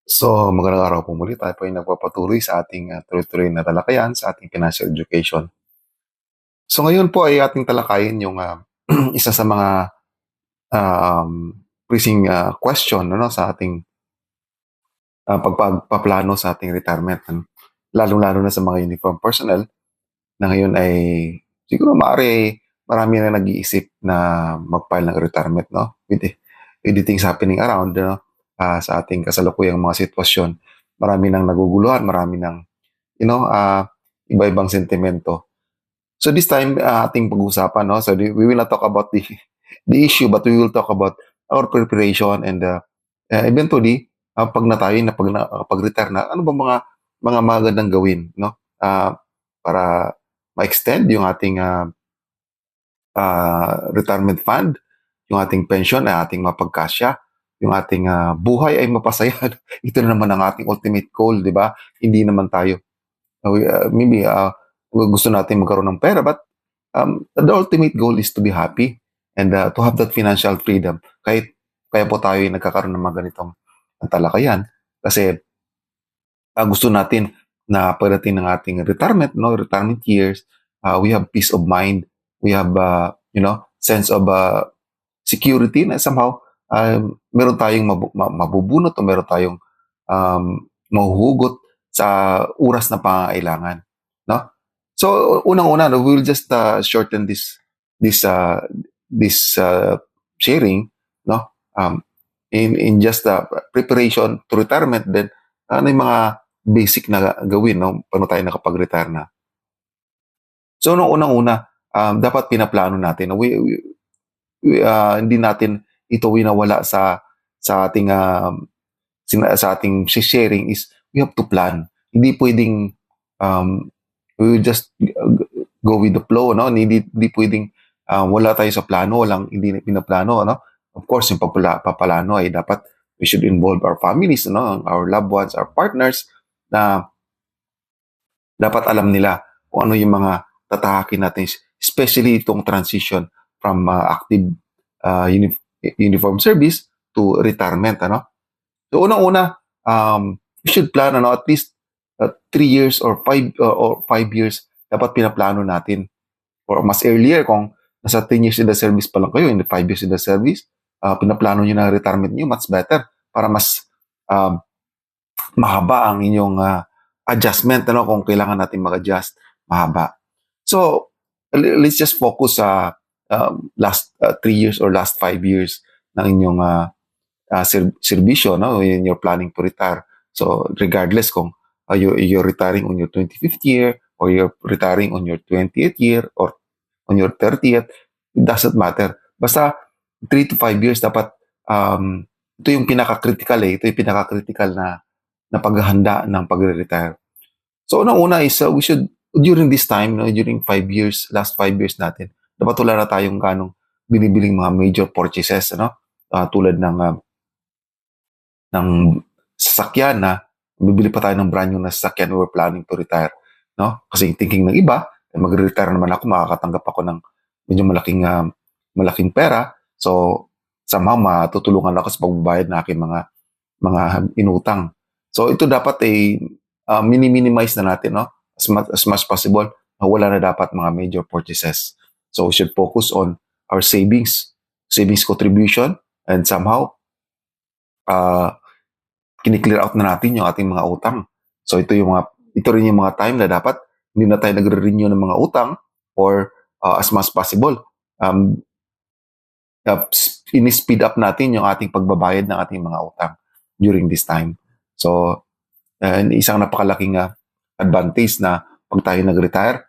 So, magandang araw po muli. Tayo po ay nagpapatuloy sa ating tuloy-tuloy na talakayan sa ating financial education. So, ngayon po ay ating talakayin yung isa sa mga pressing question ano, sa ating pagpaplano sa ating retirement. Ano? Lalo-lalo na sa mga uniform personnel na ngayon ay siguro maaari marami na nag-iisip na mag-file ng retirement, no? With the things happening around, no? Sa ating kasalukuyang mga sitwasyon. Marami nang naguguluhan, marami nang iba-ibang sentimento. So this time, ating pag-uusapan, no? So we will not talk about the issue, but we will talk about our preparation and eventually, pag retire na, ano ba mga magandang gawin, no? Para ma-extend yung ating retirement fund, yung ating pension ay ating mapagkasya, yung ating buhay ay mapasaya. Ito na naman ang ating ultimate goal, di ba? Hindi naman tayo maybe gusto natin magkaroon ng pera, but the ultimate goal is to be happy and to have that financial freedom. Kaya po tayo nagkakaroon ng mga ganitong talakayan kasi gusto natin na pagdating ng ating retirement, no, retirement years, we have peace of mind, we have sense of security na somehow meron tayong mabubunot o meron tayong mahuhugot sa oras na pangangailangan, no? So unang-una, no, we will just shorten this sharing, no? In just preparation to retirement, then ano yung mga basic na gawin, no? Paano tayo nakapag-retire na? So nung unang-una, dapat pinaplano natin. Hindi natin ito winawala sa ating sa ating sharing is we have to plan. Hindi pwedeng we will just go with the flow, no? Hindi pwedeng wala tayo sa plano, hindi pinaplano, no? Of course, yung papalano ay dapat we should involve our families, no? Our loved ones, our partners, na dapat alam nila kung ano yung mga tatahakin natin, especially itong transition from active uniform service to retirement, ano? So unang-una, we should plan at least 3 years or 5 years dapat pinaplano natin, or mas earlier kung nasa 10 years in the service pa lang kayo, in the 5 years in the service, pinaplano nyo na retirement nyo, much better para mas mahaba ang inyong adjustment, ano, kung kailangan natin mag-adjust, mahaba. So let's just focus sa last 3 years or last 5 years ng inyong serbisyo, no, when you're planning to retire. So regardless kung you're retiring on your 25th year or you're retiring on your 20th year or on your 30th, it doesn't matter. Basta 3 to 5 years dapat ito yung pinaka-critical ito yung pinaka-critical na paghahanda ng pagre-retire. So unang-una is we should during this time, no, during 5 years, last 5 years natin, dapat wala na tayong ganong binibiling mga major purchases, ano? Tulad ng sasakyan na bibili pa tayo ng brand new na sasakyan, we're planning to retire, no? Kasi thinking ng iba, magre-retire naman ako, makakatanggap ako ng medyo malaking pera. So somehow matutulungan ako sa pagbabayad ng aking mga inutang. So ito dapat minimize na natin, no? As much possible, wala na dapat mga major purchases. So we should focus on our savings contribution, and somehow kini-clear out na natin yung ating mga utang. So ito rin yung mga time na dapat hindi na tayo nagre-renew ng mga utang, or as much possible ini-speed up natin yung ating pagbabayad ng ating mga utang during this time. So isang napakalaking advantage na pag tayo nag-retire,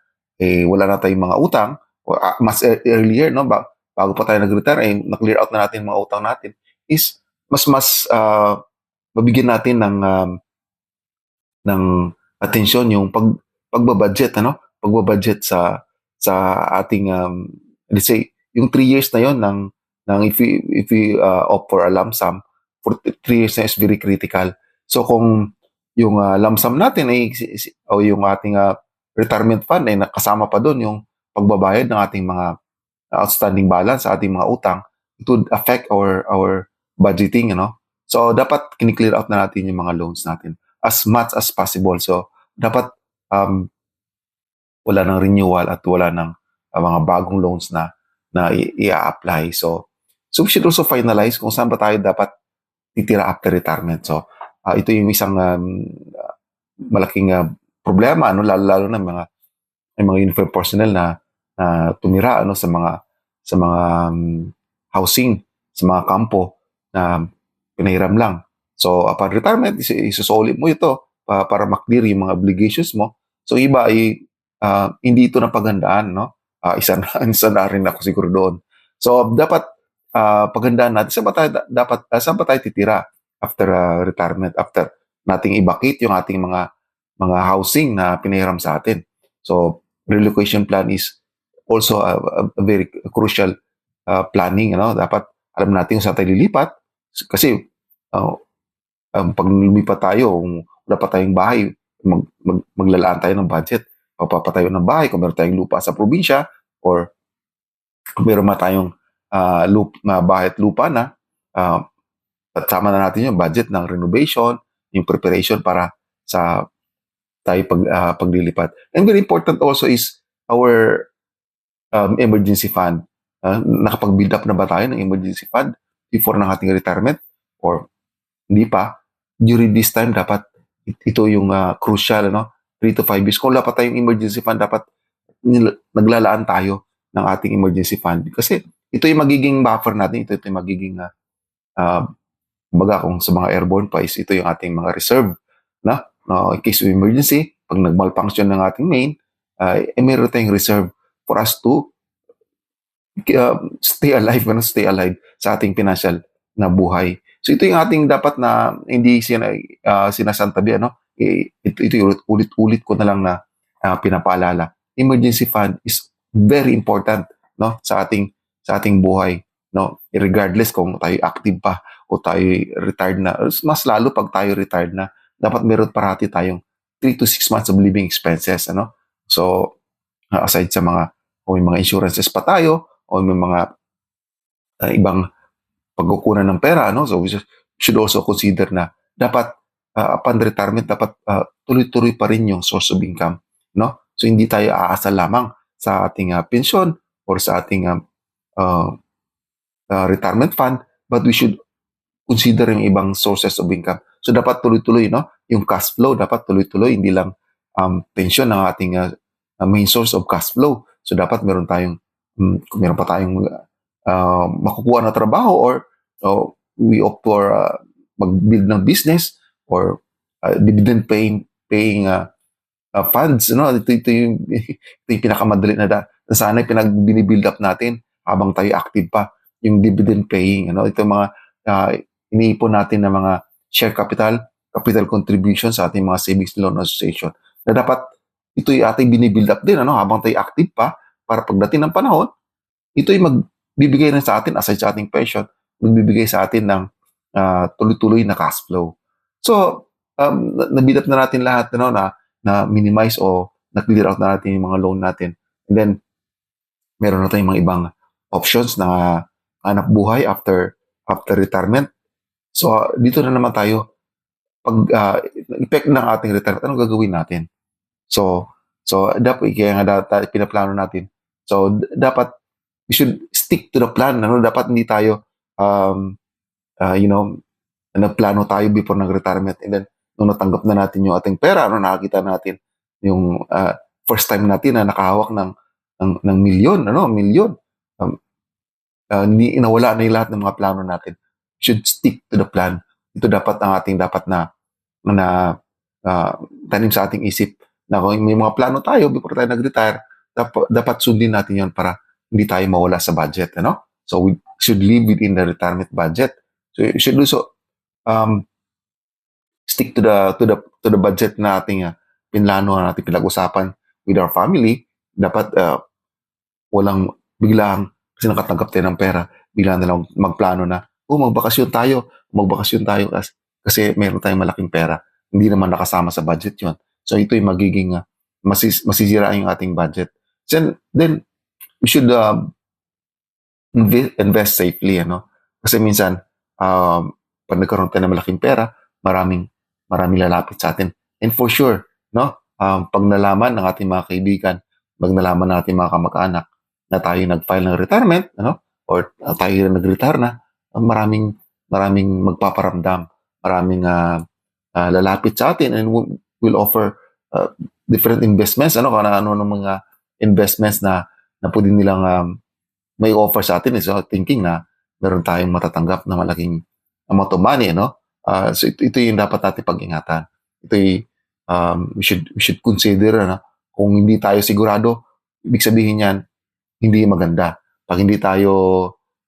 wala na tayong mga utang, or mas earlier, no, bago pa tayo nag-retire, na-clear out na natin mga utang natin, is mas mabigyan natin ng atensyon yung pagbabudget, ano? Pagbabudget sa ating let's say yung 3 years na yon ng if we opt for a lump sum for 3 years na is very critical. So kung yung lump sum natin o yung ating retirement fund ay nakasama pa doon yung pagbabayad ng ating mga outstanding balance sa ating mga utang, it would affect our budgeting, you know. So, dapat kini-clear out na natin yung mga loans natin as much as possible. So, dapat um, wala ng renewal at wala ng mga bagong loans na i-apply. So we should also finalize kung saan ba tayo dapat titira after retirement. So, ito yung isang malaking problema, ano, lalo na mga uniform personnel na tumira ano sa mga housing, sa mga kampo na pinahiram lang. So, upon retirement, isusulit mo ito para maklear yung mga obligations mo. So, iba ay hindi ito napagandaan, no? Isa na rin ako siguro doon. So, dapat pagandaan natin. Saan ba tayo titira after retirement, after nating i-vacate yung ating mga housing na pinahiram sa atin. So, relocation plan is also a very crucial planning, dapat alam natin kung saan tayo lilipat kasi pag lumipat tayo, kung wala pa tayong bahay, maglalaan tayo ng budget. Papapatayo ng bahay kung meron tayong lupa sa probinsya or kung meron tayong bahay at lupa na, at sama na natin yung budget ng renovation, yung preparation para sa tayo paglilipat. And very important also is our emergency fund. Nakapag-build up na ba tayo ng emergency fund before ng ating retirement or hindi pa? During this time, dapat ito yung crucial, 3 to 5 years. Kung wala pa tayong emergency fund, dapat naglalaan tayo ng ating emergency fund. Kasi ito yung magiging buffer natin, ito yung magiging, baga kung sa mga airborne pa, ito yung ating mga reserve, in case of emergency, pag nag-malfunction ng ating main, meron tayong reserve for us to stay alive sa ating financial na buhay. So ito yung ating dapat na hindi sinasantabi, ito ulit-ulit ko na lang na pinapaalala. Emergency fund is very important, sa ating buhay, regardless kung tayo active pa o tayo retired na. Mas lalo pag tayo retired na, dapat meron parati tayong 3 to 6 months of living expenses, So aside sa may mga insurances pa tayo o may mga ibang pagkukunan ng pera, so we should also consider na dapat upon retirement dapat tuloy-tuloy pa rin yung source of income, so hindi tayo aasa lamang sa ating pensyon or sa ating retirement fund, but we should consider yung ibang sources of income. So dapat tuloy-tuloy, yung cash flow dapat tuloy-tuloy, hindi lang pensyon ang ating main source of cash flow. So dapat meron tayong kung meron pa tayong makukuha na trabaho or we opt for mag-build ng business or dividend paying funds, ito yung pinakamadali na sana binibuild up natin habang tayo active pa, yung dividend paying, ito mga iniipon natin na mga share capital contribution sa ating mga savings loan association na dapat ito yung ating binibuild up din, habang tayo active pa, para pagdating ng panahon, ito yung magbibigay rin sa atin, aside sa ating pension, magbibigay sa atin ng tuloy-tuloy na cash flow. So, na-build up na natin lahat, na minimize o na-clear out na natin yung mga loan natin. And then, meron na tayong mga ibang options na hanap buhay after retirement. So, dito na naman tayo, pag effect ng ating retirement, anong gagawin natin? So dapat, kaya nga pinaplano natin. So, dapat, we should stick to the plan. Dapat hindi tayo, nagplano tayo before ng-retirement and then, nung natanggap na natin yung ating pera, nakakita natin yung first time natin na nakahawak ng milyon, nawala na yung lahat ng mga plano natin. We should stick to the plan. Ito dapat ang ating dapat na tanim sa ating isip, na kung may mga plano tayo before tayo nag-retire, dapat sundin natin yan para hindi tayo mawala sa budget, So we should live within the retirement budget. So you should also stick to the budget na ating pinlano, natin pinag-usapan with our family. Dapat walang biglang kasi nakatanggap tayo ng pera, bigla na lang magplano na, magbakasyon tayo kasi meron tayong malaking pera. Hindi naman nakasama sa budget yun. So ito yung magiging masisira yung ating budget. Then we should invest safely, kasi minsan pag nagkaroon tayo ng malaking pera, maraming lalapit sa atin. And for sure, no? Pag nalaman ng ating mga kaibigan, pag nalaman ng ating mga kamag-anak na tayo nag-file ng retirement, ano? Or tayo nag-retire na, maraming magpaparamdam, maraming lalapit sa atin and will offer different investments, ano ng mga investments na pwede nilang may offer sa atin. So thinking na meron tayong matatanggap na malaking amount of money, no? So ito yung dapat natin pag-ingatan. We should consider, ano, kung hindi tayo sigurado, ibig sabihin yan, hindi maganda. Pag hindi tayo,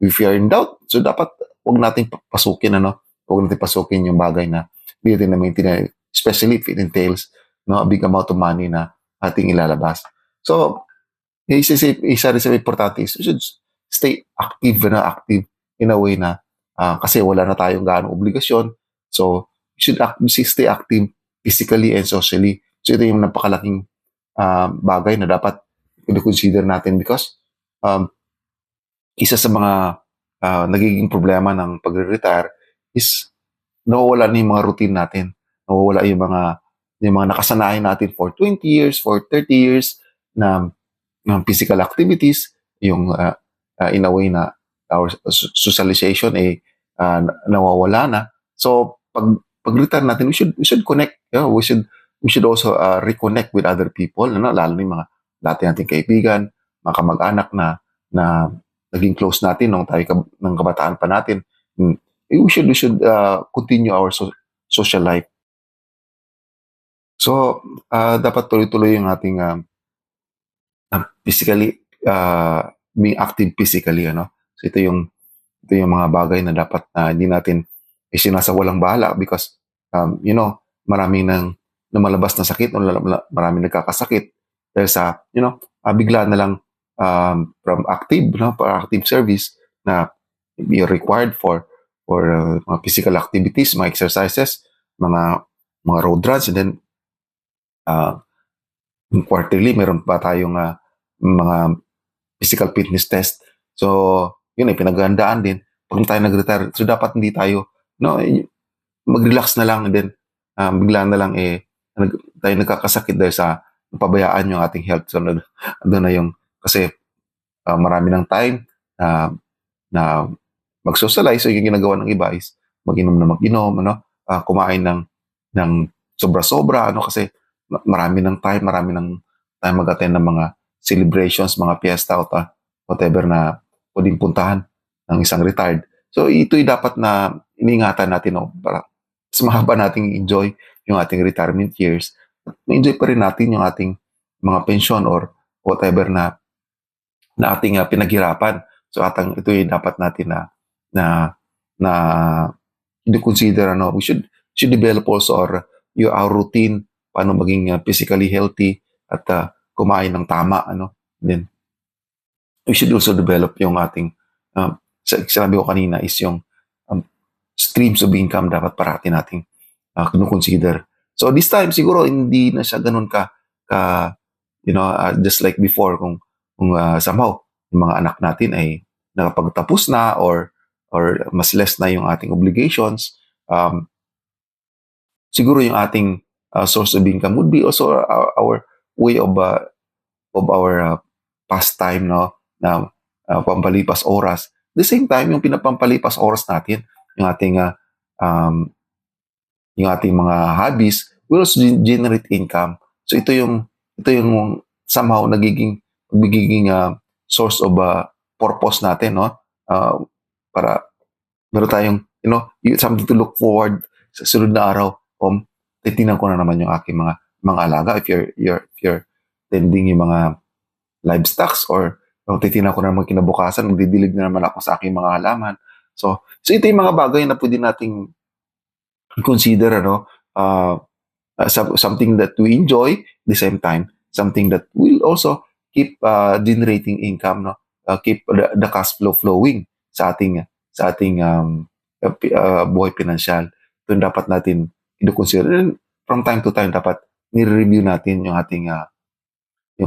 if we are in doubt, so dapat wag nating pasukin, ano? Wag nating pasukin yung bagay na hindi natin na-maintain, especially if it entails, no, a big amount of money na ating ilalabas. So, isa rin sa importante is we should stay active in a way na kasi wala na tayong gaano obligasyon. So, we should stay active physically and socially. So, ito yung napakalaking bagay na dapat i-consider natin because isa sa mga nagiging problema ng pagre-retire is nawawala na yung mga routine natin. Nawawala yung mga nakasanayan natin for 20 years, for 30 years na physical activities, yung in a way na our socialization nawawala na. So pag-retire natin, we should connect. We should also reconnect with other people, lalo na yung mga dati nating kaibigan, mga kamag-anak na naging close natin nung tayo ng kabataan pa natin. We should continue our social life. So dapat tuloy-tuloy yung ating physically being active physically, ano. So ito yung mga bagay na dapat hindi natin isinasawalang bahala because maraming nang lumalabas na sakit, maraming nagkakasakit dahil sa bigla na lang from active service na you're required for mga physical activities, mga exercises, mga road runs, and then quarterly meron pa tayong mga physical fitness test. So yun ay pinaghandaan din pag tayo nag-retire. So dapat hindi tayo mag-relax na lang and then bigla na lang tayo nagkakasakit dahil sa napabayaan yung ating health. So doon na yung kasi marami ng time na mag-socialize. So yung ginagawa ng iba is mag-inom, kumain ng sobra-sobra, kasi marami ng time mag-attend ng mga celebrations, mga fiesta, whatever na pwedeng puntahan ng isang retired. So ito'y dapat na iniingatan natin, para mas mahaba nating enjoy yung ating retirement years. Ma-enjoy pa rin natin yung ating mga pension or whatever na ating pinaghirapan. So ito'y dapat natin na i-consider, we should develop also our routine, paano maging physically healthy at kumain ng tama, then we should also develop yung ating sinabi ko kanina is yung streams of income dapat parati nating consider. So this time siguro hindi na siya ganun ka just like before, kung somehow yung mga anak natin ay nakapagtapos na or mas less na yung ating obligations, siguro yung ating source of income would be also our way of our pastime, na pampalipas oras. At the same time, yung pinapampalipas oras natin, yung ating mga hobbies will also generate income. So ito yung somehow nagiging source of purpose natin, para meron tayong something to look forward sa sunod na araw. Titingnan ko na naman yung aking mga alaga, if you're tending yung mga livestocks, or titingnan ko na naman kinabukasan, magdidilig na naman ako sa aking mga halaman. So ito yung mga bagay na pwede nating consider, something that we enjoy, at the same time something that will also keep generating income, keep the cash flow flowing sa ating buhay pinansyal. Ito yung dapat natin i-consider. From time to time dapat ni-review natin yung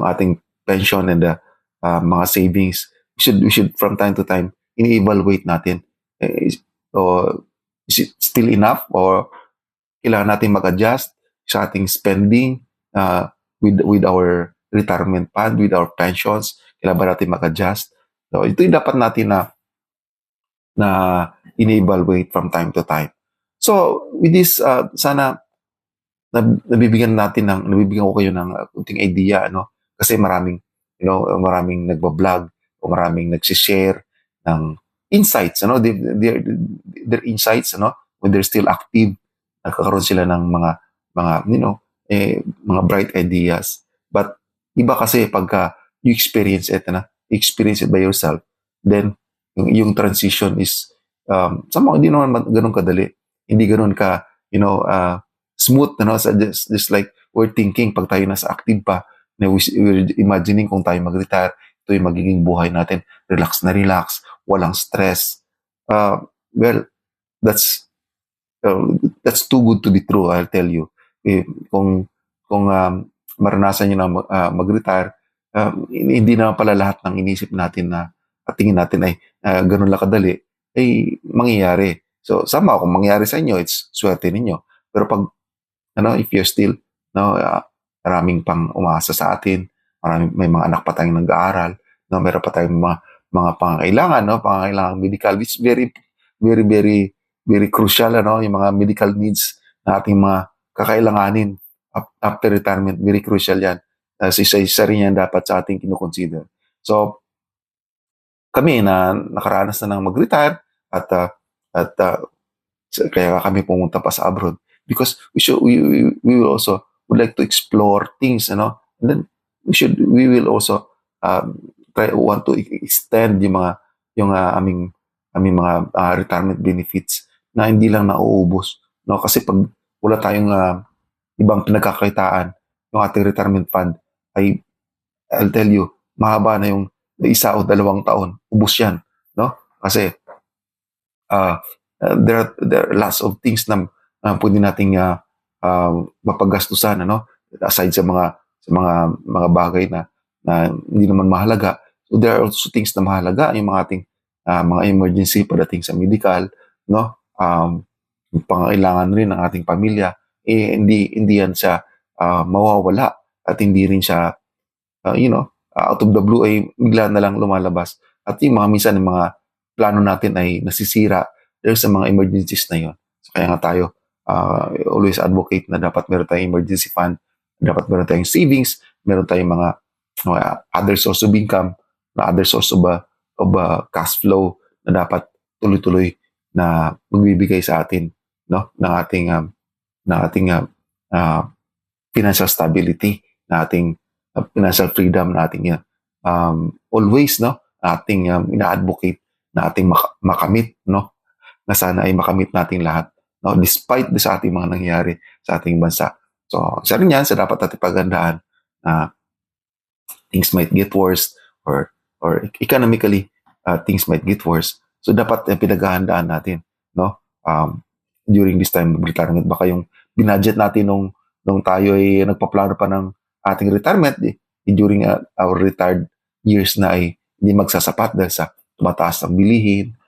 ating pension and mga savings. We should from time to time ini-evaluate natin. So is it still enough or kailangan natin mag-adjust sa ating spending with our retirement fund, with our pensions? Kailangan ba natin mag-adjust? So, ito yung dapat natin na in-evaluate from time to time. So, with this, sana nabibigyan ko kayo ng kunting idea, kasi maraming nagba-vlog o maraming nagsi-share ng insights, their insights, when they're still active, nagkakaroon sila ng mga mga bright ideas. But iba kasi pagka you experience it, experience it by yourself, then yung transition is somehow hindi naman ganun kadali, hindi ganun ka smooth, so just like we're thinking pag tayo nasa active pa, we're imagining kung tayo mag-retire, ito yung magiging buhay natin, relax na relax, walang stress. Well, that's too good to be true, I'll tell you. Kung maranasan nyo na mag-retire, hindi na pala lahat ng inisip natin na at tingin natin ay ganun lang kadali, ay mangyayari. So, somehow, kung mangyayari sa inyo, it's swerte ninyo. Pero pag, if you're still, maraming pang umaasa sa atin, may mga anak pa tayong nag-aaral, meron pa tayong mga pangangailangan, pangangailangan medical, which very, very, very, very crucial, yung mga medical needs na ating mga kakailanganin after retirement, very crucial yan. Isa rin yan dapat sa ating kinukonsider. So, kami na nakaranas na ng mag-retire at kaya kami pumunta pa sa abroad because we will also would like to explore things, and then we will also want to extend yung aming mga retirement benefits na hindi lang nauubos, kasi pag wala tayong ibang pinagkakakitaan, yung ating retirement fund ay, I'll tell you, mahaba na yung 1 o 2 taon, ubos yan, kasi there are lots of things na pwede nating mapaggastusan, aside sa mga bagay na hindi naman mahalaga. So there are also things na mahalaga, yung mga ating mga emergency pagdating sa medical, pangailangan rin ng ating pamilya, hindi yan siya mawawala at hindi rin siya out of the blue ay bigla na lang lumalabas. At yung minsan yung mga plano natin ay nasisira dahil sa mga emergencies na yun. So kaya nga tayo always advocate na dapat meron tayong emergency fund, dapat meron tayong savings, meron tayong mga other source of income, other source of cash flow na dapat tuloy-tuloy na magbibigay sa atin, ng ating financial stability, na ating financial freedom, na ating always ating ina-advocate na ating makamit, na sana ay makamit natin lahat, despite sa ating mga nangyayari sa ating bansa. So isa rin yan sa dapat natin paghandaan na things might get worse or economically things might get worse. So dapat pinaghahandaan natin, during this time of retirement. Baka yung binudget natin nung tayo ay nagpaplano pa ng ating retirement, during our retired years na ay hindi magsasapat dahil sa tumataas ang bilihin,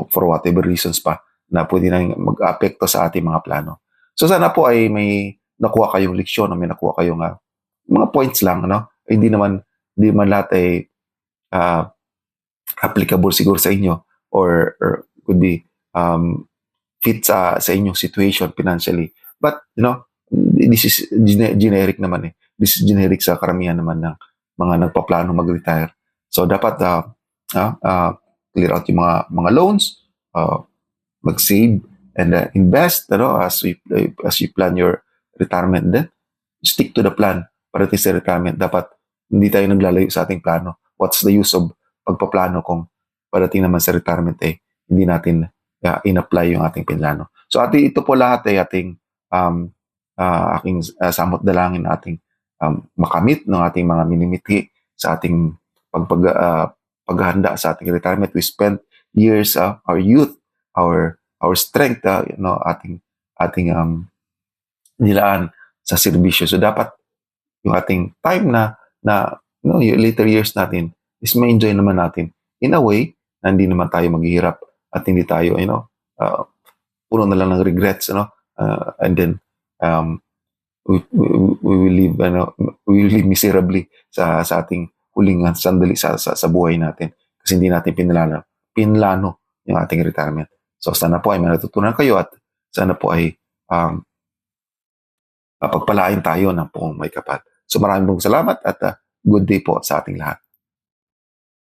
for whatever reasons pa na pwede nang mag-apekto sa ating mga plano. So sana po ay may nakuha kayong leksyon, may nakuha kayong mga points lang, hindi naman lahat ay applicable siguro sa inyo or could be fit sa inyong situation financially. But, this is generic naman. This is generic sa karamihan naman ng mga nagpaplano mag-retire. So, dapat clear out yung mga loans, mag-save and invest, as you plan your retirement. Then, stick to the plan para sa retirement. Dapat hindi tayo naglalayo sa ating plano. What's the use of pagpaplano kung padating naman sa retirement hindi natin in-apply yung ating plano. So ito po lahat ay ating aking samot dalangin na ating makamit ng ating mga minimithi sa ating paghahanda sa ating retirement. We spent years, our youth, our strength, ating nilaan sa serbisyo. So dapat yung ating time na yung later years natin is ma-enjoy naman natin in a way na hindi naman tayo maghihirap at hindi tayo, puno na lang ng regrets, and then, we will live, we will live miserably sa ating huling sandali sa buhay natin kasi hindi natin pinlano yung ating retirement. So sana po ay may natutunan kayo at sana po ay pagpalain tayo ng buong may kapal. So maraming salamat at good day po sa ating lahat.